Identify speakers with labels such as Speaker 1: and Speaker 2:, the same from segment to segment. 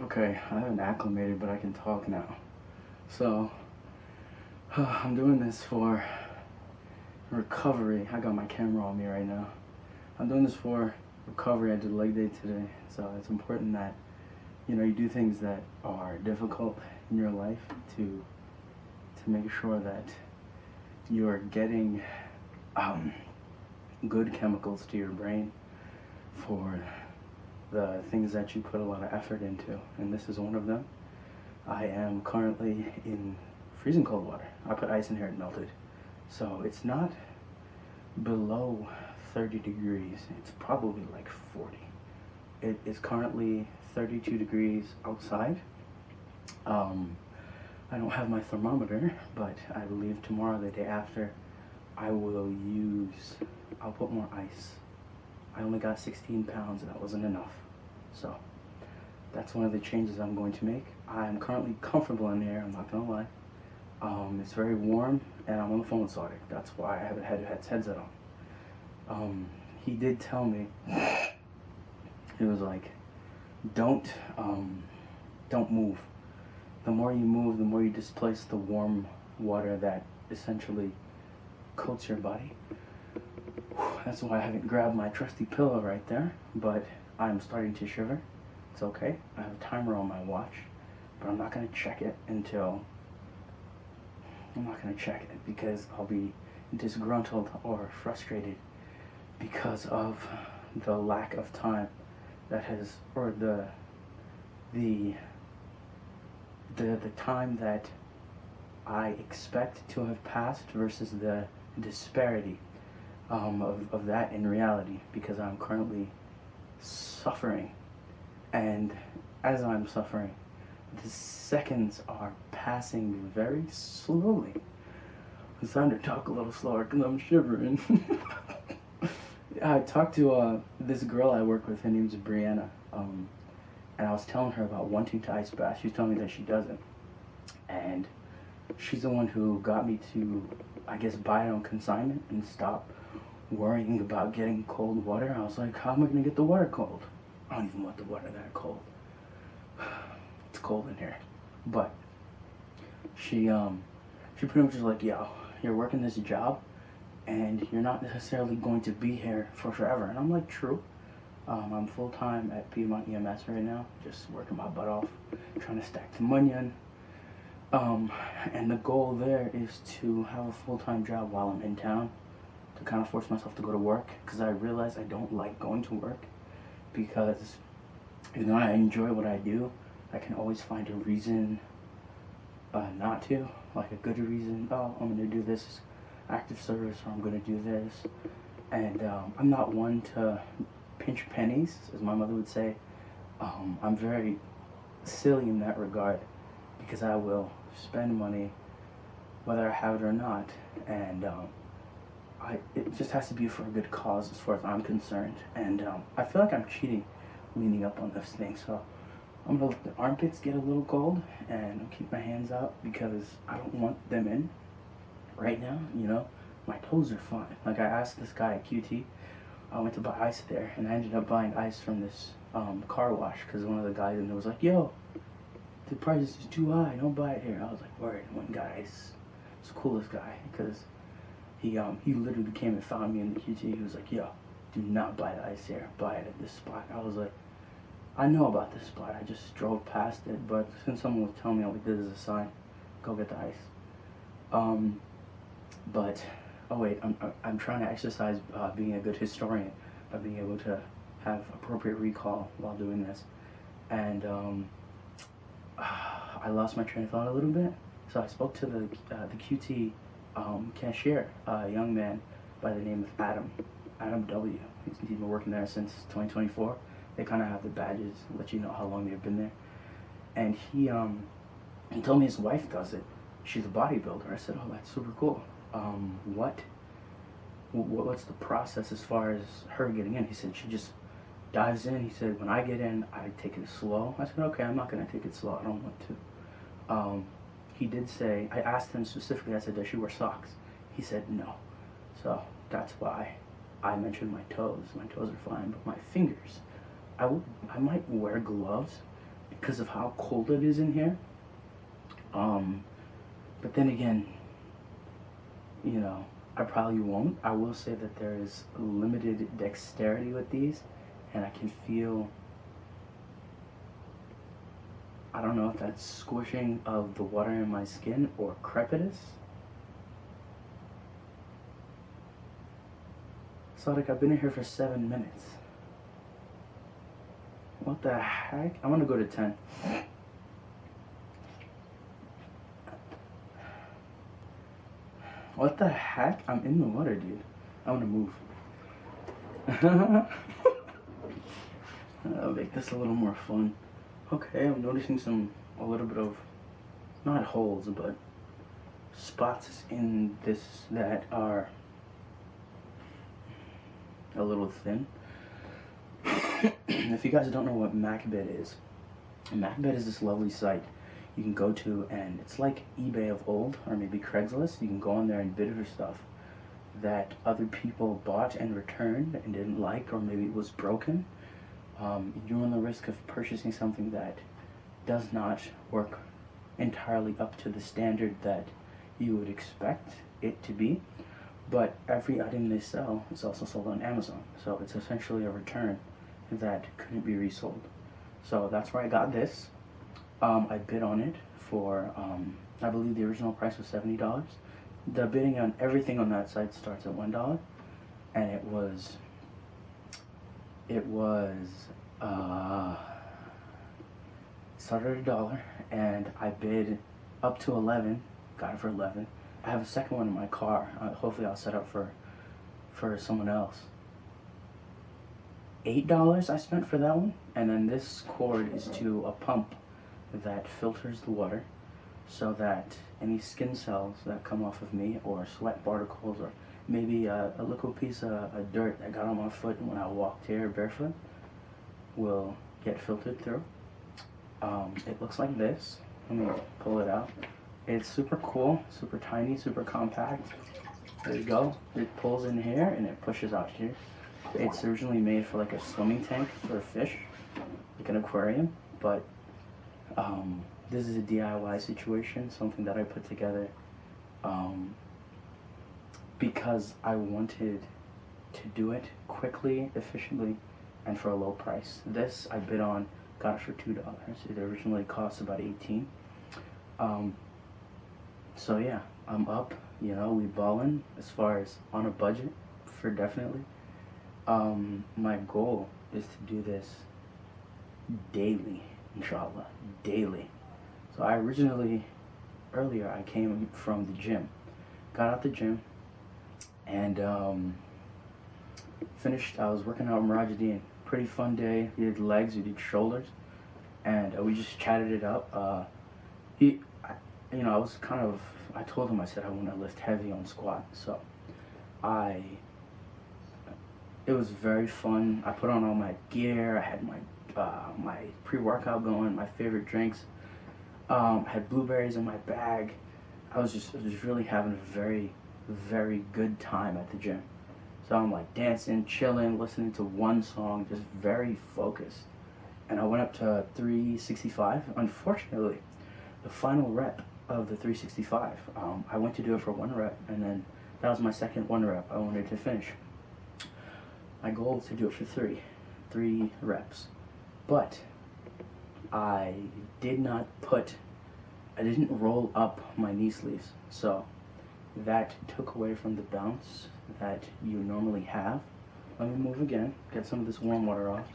Speaker 1: Okay, I haven't acclimated, but I can talk now. So, I'm doing this for recovery. I got my camera on me right now. I'm doing this for recovery. I did leg day today, so it's important that you do things that are difficult in your life to make sure that you are getting um, good chemicals to your brain for the things that you put a lot of effort into, and this is one of them. I am currently in freezing cold water. I put ice in here, it melted. So it's not below 30 degrees. It's probably like 40. It is currently 32 degrees outside. Um, I don't have my thermometer, but I believe tomorrow, the day after, I'll put more ice. I only got 16 pounds and that wasn't enough. So that's one of the changes I'm going to make. I'm currently comfortable in there, I'm not gonna lie. It's very warm and I'm on the phone with Sadiq. That's why I have a headset on. He did tell me, he was like, don't, don't move. The more you move, the more you displace the warm water that essentially coats your body. That's why I haven't grabbed my trusty pillow right there, but I'm starting to shiver. It's okay. I have a timer on my watch, but I'm not gonna check it because I'll be disgruntled or frustrated because of the lack of time that has, or the time that I expect to have passed versus the disparity of that in reality, because I'm currently suffering, and as I'm suffering, the seconds are passing very slowly. It's time to talk a little slower because I'm shivering. I talked to this girl I work with. Her name's Brianna, and I was telling her about wanting to ice bath. She was telling me that she doesn't, and she's the one who got me to, I guess, buy it on consignment and stop worrying about getting cold water. I was like, how am I gonna get the water cold? I don't even want the water that cold. It's cold in here. But she pretty much was like, yo, you're working this job and you're not necessarily going to be here for forever. And I'm like, true. I'm full-time at Piedmont EMS right now, just working my butt off, trying to stack the money in. And the goal there is to have a full-time job while I'm in town, to kind of force myself to go to work, because I realize I don't like going to work, because even though I enjoy what I do, I can always find a reason not to, like a good reason. Oh, I'm going to do this active service, or I'm going to do this. And I'm not one to pinch pennies, as my mother would say. I'm very silly in that regard, because I will spend money whether I have it or not, and it just has to be for a good cause as far as I'm concerned. And I feel like I'm cheating leaning up on this thing, so I'm gonna let the armpits get a little cold and I'll keep my hands out because I don't want them in right now. My toes are fine. Like, I asked this guy at QT, I went to buy ice there, and I ended up buying ice from this car wash, because one of the guys in there was like, yo, the price is too high, don't buy it here. I was like, word. One guy is the coolest guy, because he literally came and found me in the QT. He was like, yo, do not buy the ice here, buy it at this spot. I was like, I know about this spot, I just drove past it, but since someone was telling me, I was like, this is a sign, go get the ice. But oh wait, I'm trying to exercise being a good historian by being able to have appropriate recall while doing this. And I lost my train of thought a little bit. So I spoke to the QT cashier, a young man by the name of Adam W. He's been working there since 2024. They kind of have the badges, let you know how long they've been there. And he told me his wife does it. She's a bodybuilder. I said, oh, that's super cool. What's the process as far as her getting in? He said she just dives in. He said, when I get in, I take it slow. I said, okay, I'm not gonna take it slow, I don't want to. He did say, I asked him specifically, I said, does she wear socks? He said no. So that's why I mentioned my toes. My toes are fine, but my fingers, I might wear gloves, because of how cold it is in here. But then again, you know, I probably won't. I will say that there is limited dexterity with these, and I can feel, I don't know if that's squishing of the water in my skin or crepitus. So like I've been in here for 7 minutes. What the heck? I'm gonna go to 10. What the heck? I'm in the water, dude. I wanna move. I'll make this a little more fun. Okay, I'm noticing a little bit of, not holes, but spots in this that are a little thin. If you guys don't know what Macbet is this lovely site you can go to, and it's like eBay of old, or maybe Craigslist. You can go on there and bid for stuff that other people bought and returned and didn't like, or maybe it was broken. You run the risk of purchasing something that does not work entirely up to the standard that you would expect it to be. But every item they sell is also sold on Amazon, so it's essentially a return that couldn't be resold. So that's where I got this. I bid on it for, I believe the original price was $70. The bidding on everything on that site starts at $1, and it was started at $1, and I bid up to 11, got it for 11. I have a second one in my car. Hopefully I'll set up for someone else. $8 I spent for that one, and then this cord is to a pump that filters the water so that any skin cells that come off of me, or sweat particles, or maybe a little piece of dirt that got on my foot when I walked here barefoot, will get filtered through. It looks like this. Let me pull it out. It's super cool, super tiny, super compact. There you go. It pulls in here and it pushes out here. It's originally made for like a swimming tank for a fish, like an aquarium, but this is a DIY situation, something that I put together because I wanted to do it quickly, efficiently, and for a low price. This I bid on, got it for $2. It originally cost about $18. So yeah, I'm up, you know, we ballin' as far as on a budget, for definitely. My goal is to do this daily, inshallah, daily. So I originally, earlier I came from the gym, got out the gym, and finished. I was working out with Mirajuddin. Pretty fun day. We did legs, we did shoulders, and we just chatted it up. I was kind of, I told him, I said I want to lift heavy on squat, so it was very fun. I put on all my gear. I had my pre-workout going, my favorite drinks. Had blueberries in my bag. I was just really having a very, very good time at the gym. So I'm like dancing, chilling, listening to one song, just very focused. And I went up to 365. Unfortunately, the final rep of the 365, I went to do it for 1 rep, and then that was my second 1 rep. I wanted to finish. My goal was to do it for 3 reps. But I didn't roll up my knee sleeves, so that took away from the bounce that you normally have. Let me move again, get some of this warm water off.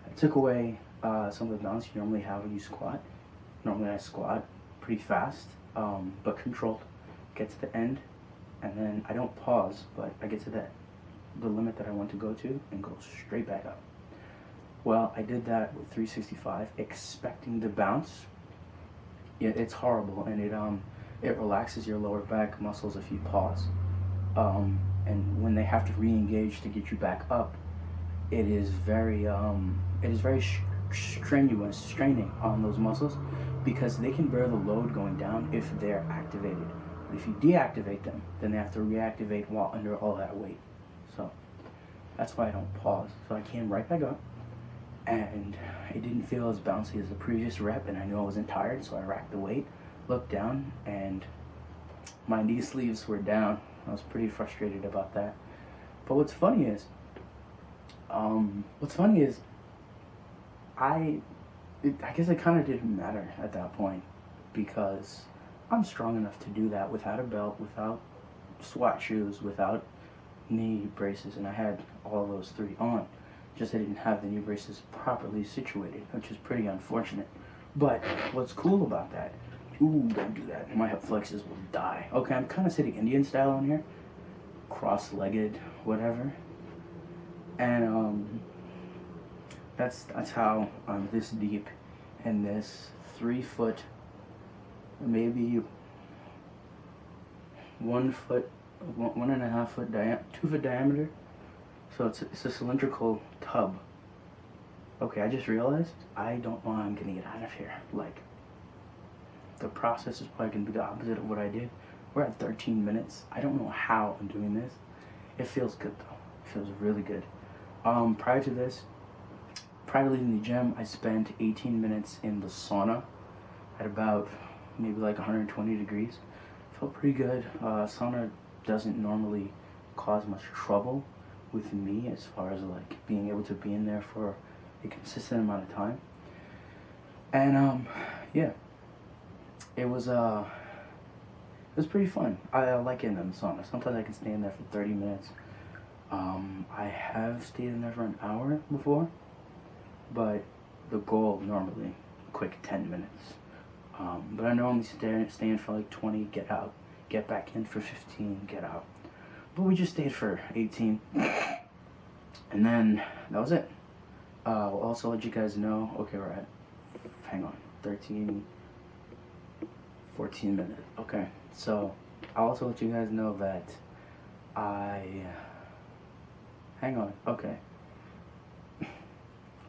Speaker 1: I took away some of the bounce you normally have when you squat. Normally I squat pretty fast, but controlled. Get to the end, and then I don't pause, but I get to the limit that I want to go to and go straight back up. Well, I did that with 365, expecting the bounce. It's horrible, and it relaxes your lower back muscles if you pause. And when they have to re-engage to get you back up, it is very strenuous, straining on those muscles, because they can bear the load going down if they're activated. But if you deactivate them, then they have to reactivate while under all that weight. So that's why I don't pause. So I came right back up, and it didn't feel as bouncy as the previous rep, and I knew I wasn't tired, so I racked the weight, looked down, and my knee sleeves were down. I was pretty frustrated about that. But what's funny is, I guess it kind of didn't matter at that point, because I'm strong enough to do that without a belt, without SWAT shoes, without knee braces, and I had all those three on. Just I didn't have the knee braces properly situated, which is pretty unfortunate. But what's cool about that? Ooh, don't do that. My hip flexors will die. Okay, I'm kind of sitting Indian style on here, cross-legged, whatever, and that's how I'm this deep in this 3 foot, maybe 1 foot, 1.5 foot 2 foot diameter. So it's a cylindrical tub. Okay, I just realized I don't know how I'm gonna get out of here. Like, the process is probably gonna be the opposite of what I did. We're at 13 minutes. I don't know how I'm doing this. It feels good though. It feels really good. Prior to leaving the gym, I spent 18 minutes in the sauna at about maybe like 120 degrees. Felt pretty good. Sauna doesn't normally cause much trouble with me as far as like being able to be in there for a consistent amount of time. And yeah, it was pretty fun. I like getting in the sauna. Sometimes I can stay in there for 30 minutes. I have stayed in there for an hour before, but the goal normally a quick 10 minutes. But I normally stay in for like 20, get out, get back in for 15, get out. But we just stayed for 18, and then that was it. We'll also let you guys know, okay, we're at, hang on, 13, 14 minutes. Okay, so I'll also let you guys know that hang on, okay.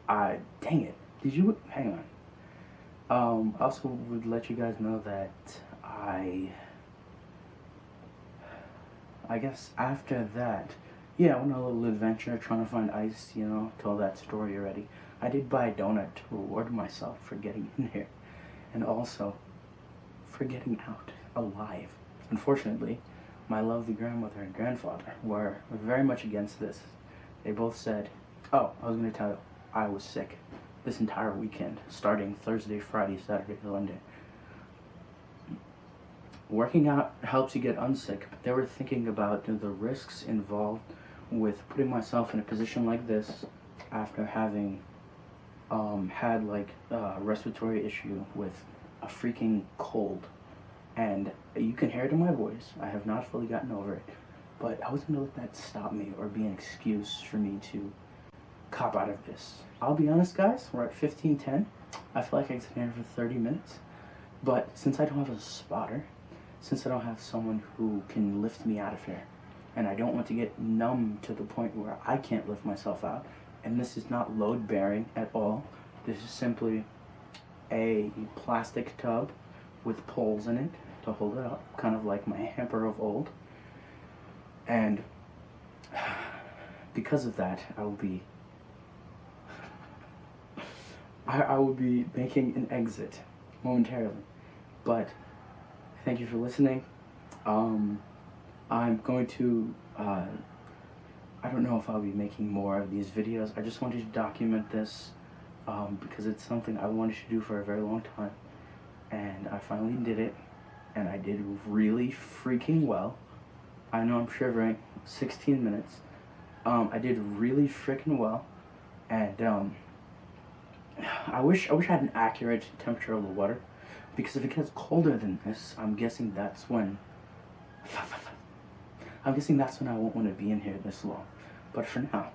Speaker 1: Dang it, did you, hang on. Also would let you guys know that I guess after that, yeah, I went on a little adventure trying to find ice, you know, told that story already. I did buy a donut to reward myself for getting in here, and also for getting out alive. Unfortunately, my lovely grandmother and grandfather were very much against this. They both said, oh, I was going to tell you, I was sick this entire weekend, starting Thursday, Friday, Saturday, Sunday. Working out helps you get unsick, but they were thinking about the risks involved with putting myself in a position like this after having had like a respiratory issue with a freaking cold. And you can hear it in my voice. I have not fully gotten over it, but I wasn't gonna let that stop me or be an excuse for me to cop out of this. I'll be honest, guys, we're at 15:10. I feel like I can sit here for 30 minutes, but since I don't have a spotter, since I don't have someone who can lift me out of here, and I don't want to get numb to the point where I can't lift myself out, and this is not load bearing at all. This is simply a plastic tub with poles in it to hold it up, kind of like my hamper of old. And because of that, I will be making an exit momentarily. But thank you for listening. I'm going to I don't know if I'll be making more of these videos. I just wanted to document this because it's something I wanted to do for a very long time, and I finally did it, and I did really freaking well. I know I'm shivering. 16 minutes. I did really freaking well, and I wish I had an accurate temperature of the water, because if it gets colder than this, I'm guessing that's when I won't want to be in here this long. But for now,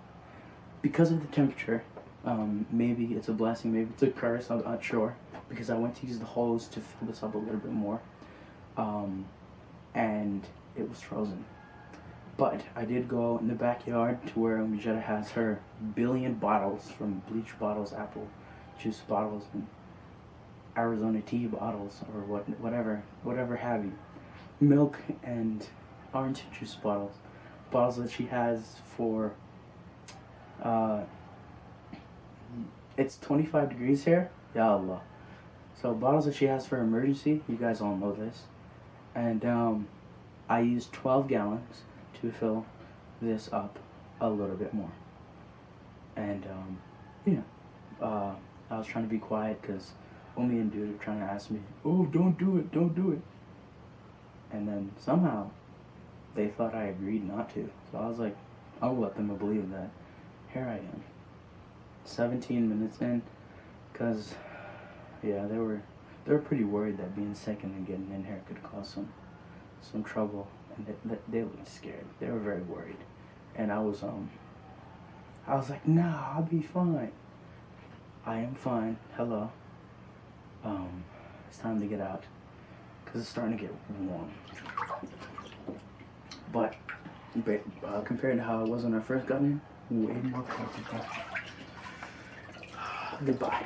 Speaker 1: because of the temperature, maybe it's a blessing, maybe it's a curse, I'm not sure, because I went to use the hose to fill this up a little bit more, and it was frozen. But I did go in the backyard to where Mijetta has her billion bottles, from bleach bottles, apple juice bottles, and Arizona tea bottles, or whatever have you, milk and orange juice bottles that she has for It's 25 degrees here. Ya Allah. So bottles that she has for emergency, you guys all know this. And I used 12 gallons to fill this up a little bit more. And I was trying to be quiet because Umi and Dude are trying to ask me, oh, don't do it, don't do it. And then somehow they thought I agreed not to. So I was like, I'll let them believe that. Here I am, 17 minutes in, because yeah, they were pretty worried that being sick and then getting in here could cause some trouble, and they looked scared. They were very worried, and I was like, nah, I'll be fine. I am fine. Hello. It's time to get out, because it's starting to get warm. But compared to how it was when I first got in, way more comfortable. Goodbye.